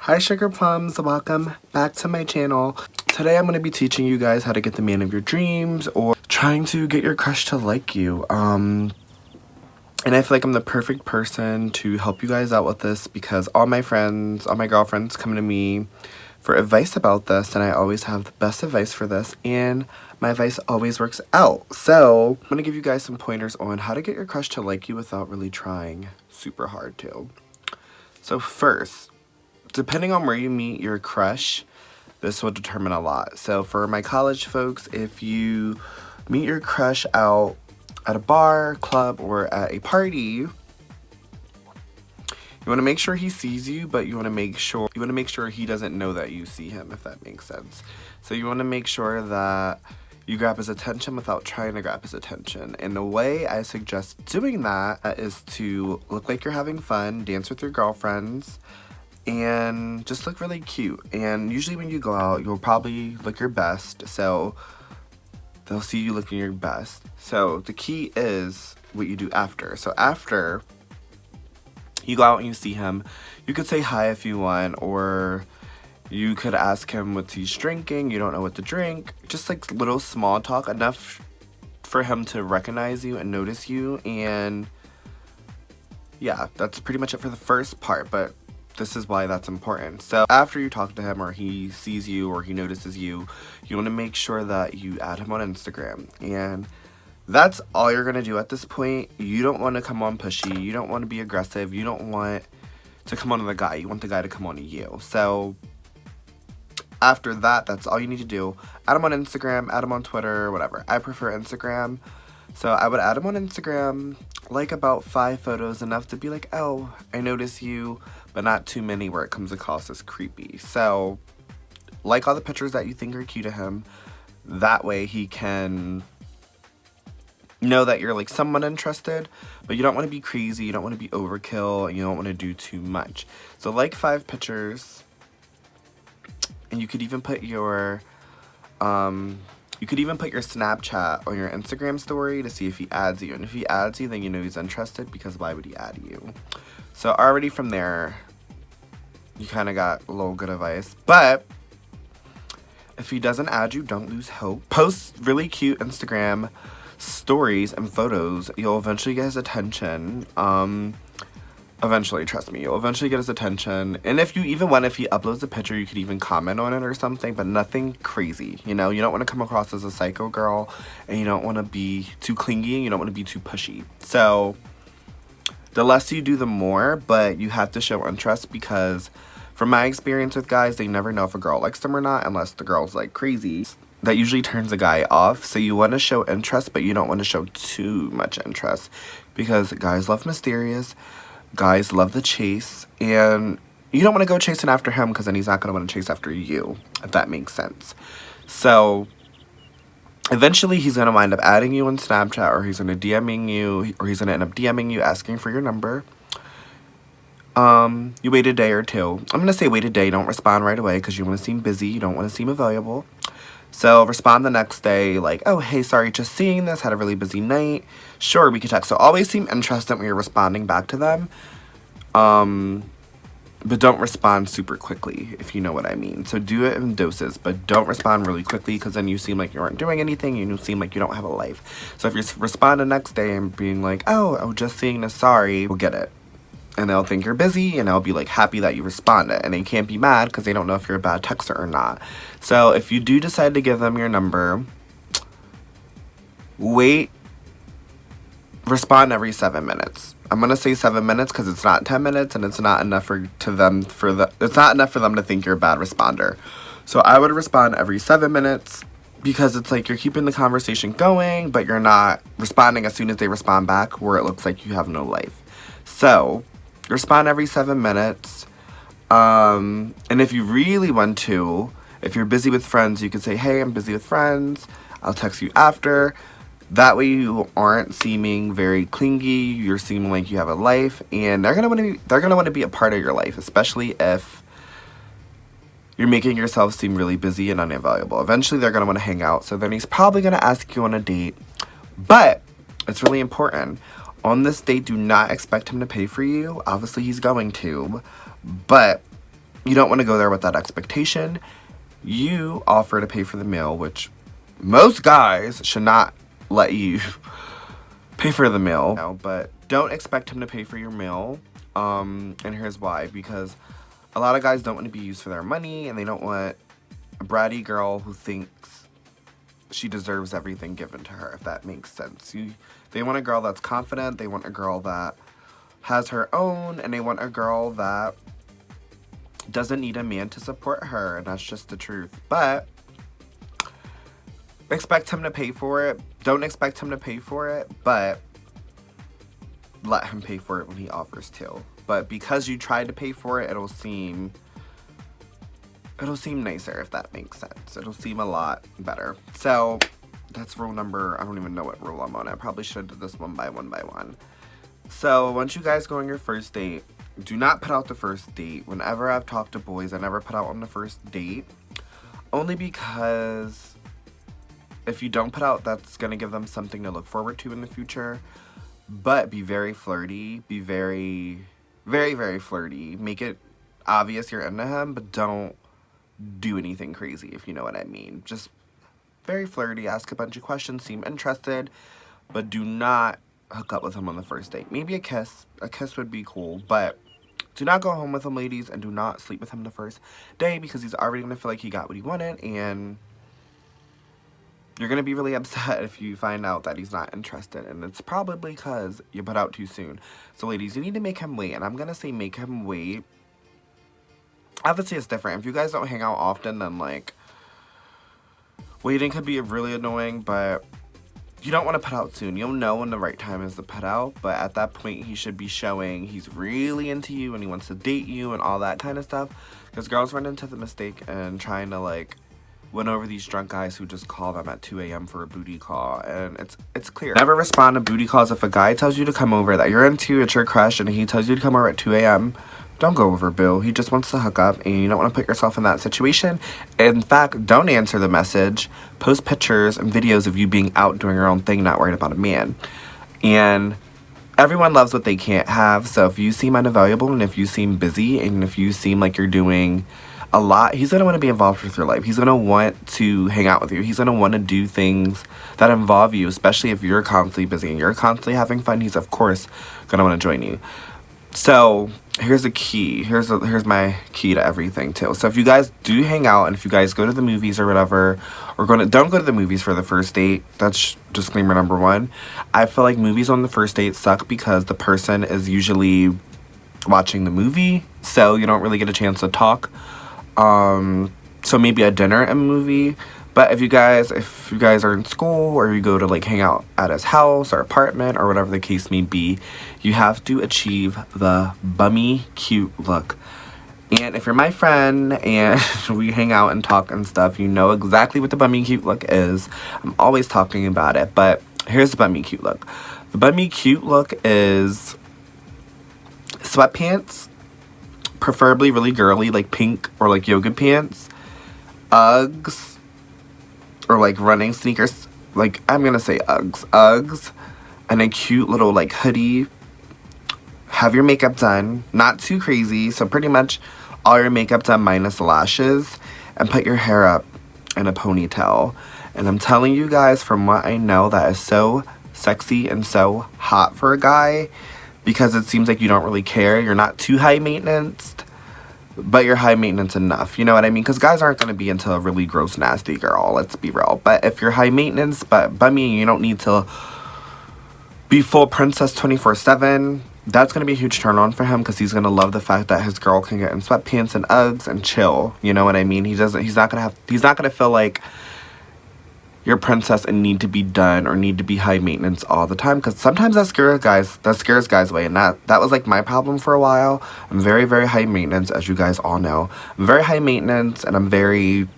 Hi Sugar Plums, welcome back to my channel. Today I'm going to be teaching you guys how to get the man of your dreams or trying to get your crush to like you. And I feel like I'm the perfect person to help you guys out with this because all my friends, all my girlfriends come to me for advice about this, and I always have the best advice for this, and my advice always works out. So I'm going to give you guys some pointers on how to get your crush to like you without really trying super hard to. So first, depending on where you meet your crush, this will determine a lot. So for my college folks, if you meet your crush out at a bar, club, or at a party, you want to make sure he sees you, but you want to make sure he doesn't know that you see him, if that makes sense. So you want to make sure that you grab his attention without trying to grab his attention. And the way I suggest doing that is to look like you're having fun, dance with your girlfriends, and just look really cute. And usually when you go out, you'll probably look your best, so they'll see you looking your best. So the key is what you do after. So after you go out and you see him, you could say hi if you want, or you could ask him what he's drinking. You don't know what to drink. Just like little small talk, enough for him to recognize you and notice you. And yeah, that's pretty much it for the first part, but this is why that's important. So after you talk to him, or he sees you, or he notices you, you want to make sure that you add him on Instagram. And that's all you're going to do at this point. You don't want to come on pushy. You don't want to be aggressive. You don't want to come on to the guy. You want the guy to come on to you. So after that, that's all you need to do. Add him on Instagram, add him on Twitter, whatever. I prefer Instagram. So I would add him on Instagram, like about 5 photos, enough to be like, oh, I notice you, but not too many where it comes across as creepy. So like all the pictures that you think are cute to him. That way he can know that you're like somewhat interested, but you don't want to be crazy, you don't want to be overkill, and you don't want to do too much. So like 5 pictures, and you could even put your Snapchat on your Instagram story to see if he adds you. And if he adds you, then you know he's interested, because why would he add you? So already from there, you kind of got a little good advice. But if he doesn't add you, don't lose hope. Post really cute Instagram stories and photos. You'll eventually get his attention. Eventually, trust me, you'll eventually get his attention. And if he uploads a picture, you could even comment on it or something, but nothing crazy. You know, you don't want to come across as a psycho girl, and you don't want to be too clingy, and you don't want to be too pushy. So the less you do, the more, but you have to show interest, because from my experience with guys, they never know if a girl likes them or not unless the girl's like crazy. That usually turns a guy off. So you want to show interest, but you don't want to show too much interest, because guys love mysterious. Guys love the chase, and you don't want to go chasing after him, because then he's not going to want to chase after you, if that makes sense. So eventually he's going to wind up adding you on Snapchat, or he's going to DMing you, or he's going to end up DMing you asking for your number. You wait a day or two. I'm going to say wait a day. Don't respond right away, because you want to seem busy. You don't want to seem available. So respond the next day like, oh, hey, sorry, just seeing this, had a really busy night. Sure, we could text. So always seem interested when you're responding back to them. But don't respond super quickly, if you know what I mean. So do it in doses, but don't respond really quickly, because then you seem like you aren't doing anything. You seem like you don't have a life. So if you respond the next day and being like, oh, I was just seeing this, sorry, we'll get it. And they'll think you're busy, and they'll be like happy that you responded, and they can't be mad because they don't know if you're a bad texter or not. So if you do decide to give them your number, respond every 7 minutes. I'm gonna say 7 minutes because it's not 10 minutes, and it's not enough it's not enough for them to think you're a bad responder. So I would respond every 7 minutes, because it's like you're keeping the conversation going, but you're not responding as soon as they respond back, where it looks like you have no life. So respond every 7 minutes. And if you really want to, if you're busy with friends, you could say, hey, I'm busy with friends, I'll text you after. That way you aren't seeming very clingy. You're seeming like you have a life, and they're gonna want to be a part of your life, especially if you're making yourself seem really busy and unavailable. Eventually they're gonna want to hang out, so then he's probably gonna ask you on a date. But it's really important. On this date, do not expect him to pay for you. Obviously he's going to, but you don't want to go there with that expectation. You offer to pay for the meal, which most guys should not let you pay for the meal, but don't expect him to pay for your meal. And here's why. Because a lot of guys don't want to be used for their money, and they don't want a bratty girl who thinks she deserves everything given to her, if that makes sense. They want a girl that's confident, they want a girl that has her own, and they want a girl that doesn't need a man to support her, and that's just the truth. But expect him to pay for it. Don't expect him to pay for it, but let him pay for it when he offers to. But because you tried to pay for it, it'll seem nicer, if that makes sense. It'll seem a lot better. So that's rule number, I don't even know what rule I'm on. I probably should have did this one by one. So once you guys go on your first date, do not put out the first date. Whenever I've talked to boys, I never put out on the first date. Only because if you don't put out, that's going to give them something to look forward to in the future. But be very flirty. Be very, very, very flirty. Make it obvious you're into him, but don't do anything crazy, if you know what I mean. Just very flirty. Ask a bunch of questions. Seem interested. But do not hook up with him on the first date. Maybe a kiss. A kiss would be cool, but do not go home with him, ladies, and do not sleep with him the first day, because he's already going to feel like he got what he wanted, and you're going to be really upset if you find out that he's not interested, and it's probably because you put out too soon. So, ladies, you need to make him wait, and I'm going to say make him wait. Obviously, it's different. If you guys don't hang out often, then, like, waiting could be really annoying, but you don't want to put out soon. You'll know when the right time is to put out, but at that point, he should be showing he's really into you and he wants to date you and all that kind of stuff. Because girls run into the mistake and trying to, like, win over these drunk guys who just call them at 2 a.m. for a booty call. And it's clear. Never respond to booty calls. If a guy tells you to come over that you're into, it's your crush, and he tells you to come over at 2 a.m., don't go over, boo. He just wants to hook up, and you don't want to put yourself in that situation. In fact, don't answer the message. Post pictures and videos of you being out doing your own thing, not worried about a man. And everyone loves what they can't have, so if you seem unavailable, and if you seem busy, and if you seem like you're doing a lot, he's going to want to be involved with your life. He's going to want to hang out with you. He's going to want to do things that involve you, especially if you're constantly busy and you're constantly having fun. He's, of course, going to want to join you. So here's the key. Here's my key to everything too. So if you guys do hang out, and if you guys go to the movies or whatever, don't go to the movies for the first date. That's disclaimer number one. I feel like movies on the first date suck because the person is usually watching the movie, so you don't really get a chance to talk. So maybe a dinner and movie. But if you guys are in school, or you go to like hang out at his house or apartment or whatever the case may be, you have to achieve the bummy cute look. And if you're my friend and we hang out and talk and stuff, you know exactly what the bummy cute look is. I'm always talking about it, but here's the bummy cute look. The bummy cute look is sweatpants, preferably really girly, like pink or like yoga pants, Uggs, or like running sneakers, like I'm gonna say Uggs, and a cute little like hoodie. Have your makeup done, not too crazy, so pretty much all your makeup done minus lashes, and put your hair up in a ponytail. And I'm telling you guys, from what I know, that is so sexy and so hot for a guy, because it seems like you don't really care. You're not too high maintenance, but you're high maintenance enough. You know what I mean? Because guys aren't going to be into a really gross, nasty girl. Let's be real. But if you're high maintenance, but bummy, you don't need to be full princess 24/7. That's going to be a huge turn on for him, because he's going to love the fact that his girl can get in sweatpants and Uggs and chill. You know what I mean? He's not going to feel like you're a princess and need to be done or need to be high maintenance all the time, because sometimes that scares guys away, and that was like my problem for a while. I'm very, very high maintenance, as you guys all know. I'm very high maintenance, and I'm very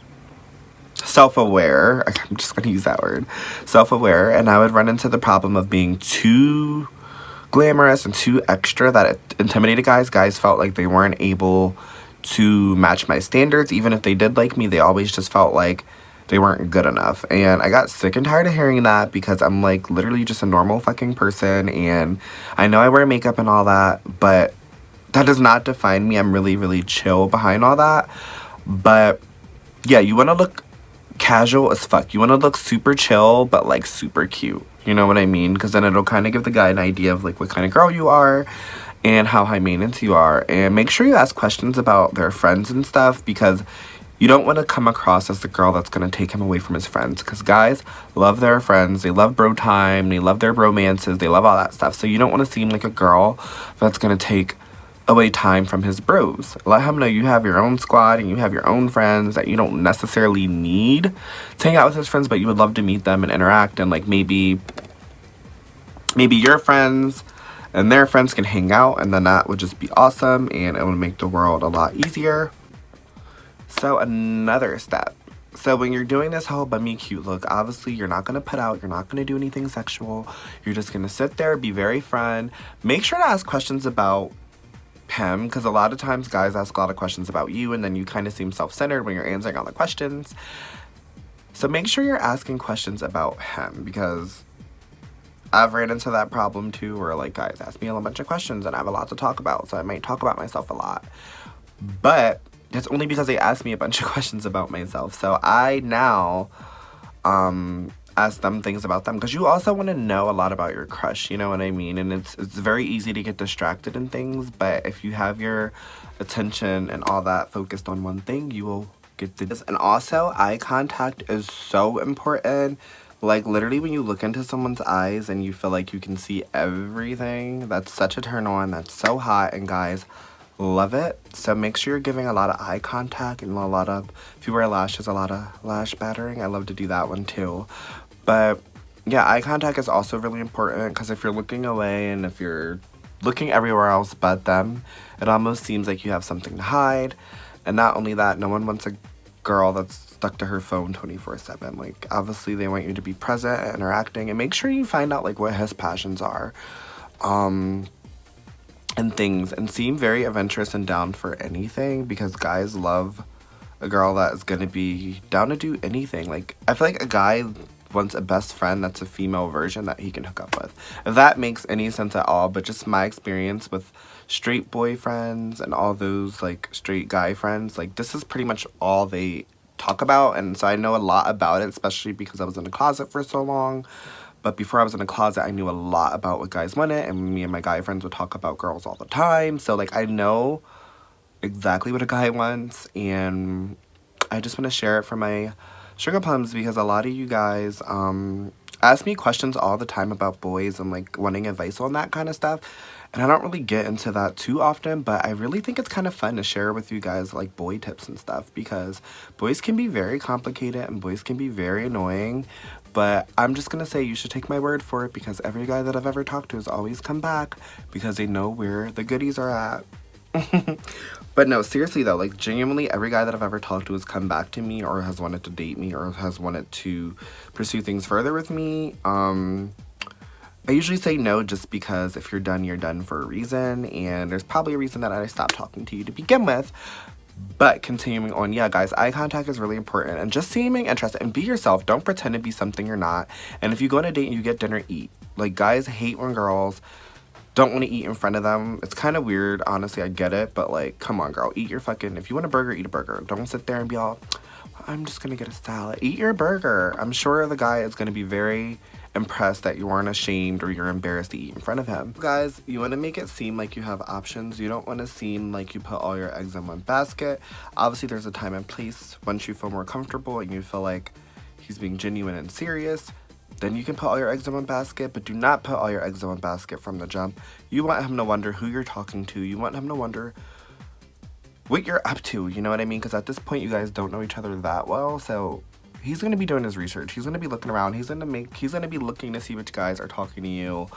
self-aware. I'm just going to use that word. Self-aware. And I would run into the problem of being too glamorous and too extra that it intimidated guys. Guys felt like they weren't able to match my standards. Even if they did like me, they always just felt like they weren't good enough. And I got sick and tired of hearing that, because I'm like literally just a normal fucking person, and I know I wear makeup and all that, but that does not define me. I'm really, really chill behind all that. But yeah, you want to look casual as fuck. You want to look super chill, but like super cute. You know what I mean? Because then it'll kind of give the guy an idea of like what kind of girl you are and how high maintenance you are. And make sure you ask questions about their friends and stuff, because you don't want to come across as the girl that's going to take him away from his friends. Because guys love their friends. They love bro time. They love their romances. They love all that stuff. So you don't want to seem like a girl that's going to take away time from his bros. Let him know you have your own squad and you have your own friends, that you don't necessarily need to hang out with his friends, but you would love to meet them and interact, and like maybe your friends and their friends can hang out, and then that would just be awesome, and it would make the world a lot easier. So another step. So when you're doing this whole bummy cute look, obviously you're not going to put out, you're not going to do anything sexual. You're just going to sit there, be very fun. Make sure to ask questions about him, because a lot of times guys ask a lot of questions about you, and then you kind of seem self-centered when you're answering all the questions. So make sure you're asking questions about him, because I've ran into that problem too, where like guys ask me a bunch of questions and I have a lot to talk about, so I might talk about myself a lot. But that's only because they asked me a bunch of questions about myself. So I now ask them things about them, because you also want to know a lot about your crush, you know what I mean? And it's very easy to get distracted in things, but if you have your attention and all that focused on one thing, you will get this. And also, eye contact is so important. Like literally when you look into someone's eyes and you feel like you can see everything, that's such a turn on. That's so hot, and guys love it. So make sure you're giving a lot of eye contact, and a lot of, if you wear lashes, a lot of lash battering. I love to do that one too. But yeah, eye contact is also really important, because if you're looking away and if you're looking everywhere else but them, it almost seems like you have something to hide. And not only that, no one wants a girl that's stuck to her phone 24/7. Like obviously they want you to be present and interacting, and make sure you find out like what his passions are and things, and seem very adventurous and down for anything, because guys love a girl that is going to be down to do anything. Like I feel like a guy wants a best friend that's a female version that he can hook up with, if that makes any sense at all. But just my experience with straight boyfriends and all those like straight guy friends, like this is pretty much all they talk about. And so I know a lot about it, especially because I was in the closet for so long. But before I was in the closet, I knew a lot about what guys wanted, and me and my guy friends would talk about girls all the time. So like I know exactly what a guy wants, and I just want to share it for my sugar plums, because a lot of you guys ask me questions all the time about boys and like wanting advice on that kind of stuff, and I don't really get into that too often, but I really think it's kind of fun to share with you guys like boy tips and stuff, because boys can be very complicated and boys can be very annoying. But I'm just gonna say you should take my word for it, because every guy that I've ever talked to has always come back, because they know where the goodies are at. But no, seriously though, like genuinely every guy that I've ever talked to has come back to me, or has wanted to date me, or has wanted to pursue things further with me. I usually say no, just because if you're done for a reason, and there's probably a reason that I stopped talking to you to begin with. But continuing on, yeah guys, eye contact is really important, and just seeming interested, and be yourself. Don't pretend to be something you're not. And if you go on a date and you get dinner, eat. Like guys hate when girls don't want to eat in front of them. It's kind of weird, honestly, I get it, but like come on girl, eat your fucking, if you want a burger, eat a burger. Don't sit there and be all, I'm just gonna get a salad. Eat your burger. I'm sure the guy is gonna be very impressed that you aren't ashamed or you're embarrassed to eat in front of him. Guys, you want to make it seem like you have options. You don't want to seem like you put all your eggs in one basket. Obviously there's a time and place. Once you feel more comfortable and you feel like he's being genuine and serious, then you can put all your eggs in one basket, but do not put all your eggs in one basket from the jump. You want him to wonder who you're talking to. You want him to wonder what you're up to, you know what I mean? Because at this point you guys don't know each other that well, so he's going to be doing his research. He's going to be looking around. He's going to be looking to see which guys are talking to you,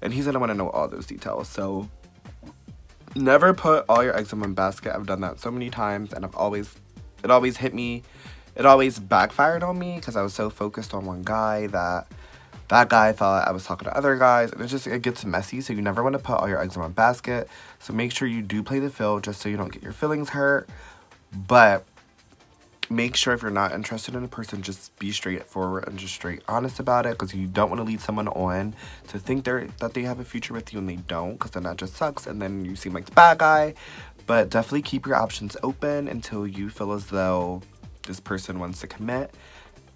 and he's going to want to know all those details. So never put all your eggs in one basket. I've done that so many times, and it always hit me. It always backfired on me, because I was so focused on one guy that guy thought I was talking to other guys, and it gets messy. So you never want to put all your eggs in one basket. So make sure you do play the field, just so you don't get your feelings hurt. But make sure if you're not interested in a person, just be straightforward and just straight honest about it, because you don't want to lead someone on to think that they have a future with you and they don't, because then that just sucks and then you seem like the bad guy. But definitely keep your options open until you feel as though this person wants to commit.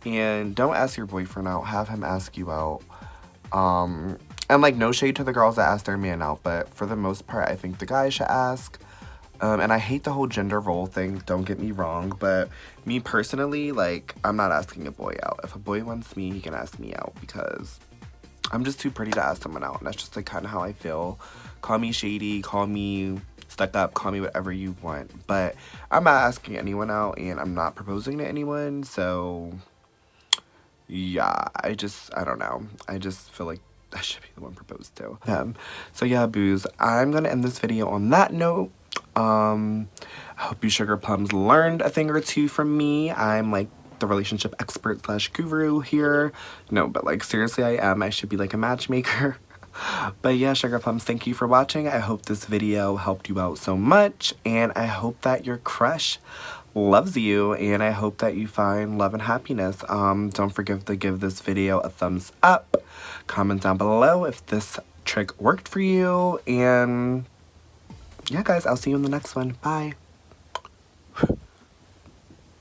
And don't ask your boyfriend out, have him ask you out. And like, no shade to the girls that ask their man out, but for the most part I think the guy should ask. And I hate the whole gender role thing, don't get me wrong, but me personally, like, I'm not asking a boy out. If a boy wants me, he can ask me out, because I'm just too pretty to ask someone out, and that's just like kind of how I feel. Call me shady, call me stuck up, call me whatever you want, but I'm not asking anyone out, and I'm not proposing to anyone, so yeah, I don't know. I just feel like I should be the one proposed to. So yeah, boos, I'm gonna end this video on that note. I hope you sugar plums learned a thing or two from me. I'm like the relationship expert / guru here. No, but like seriously I am. I should be like a matchmaker. But yeah, sugar plums, thank you for watching. I hope this video helped you out so much, and I hope that your crush loves you, and I hope that you find love and happiness. Don't forget to give this video a thumbs up. Comment down below if this trick worked for you, and yeah, guys, I'll see you in the next one. Bye.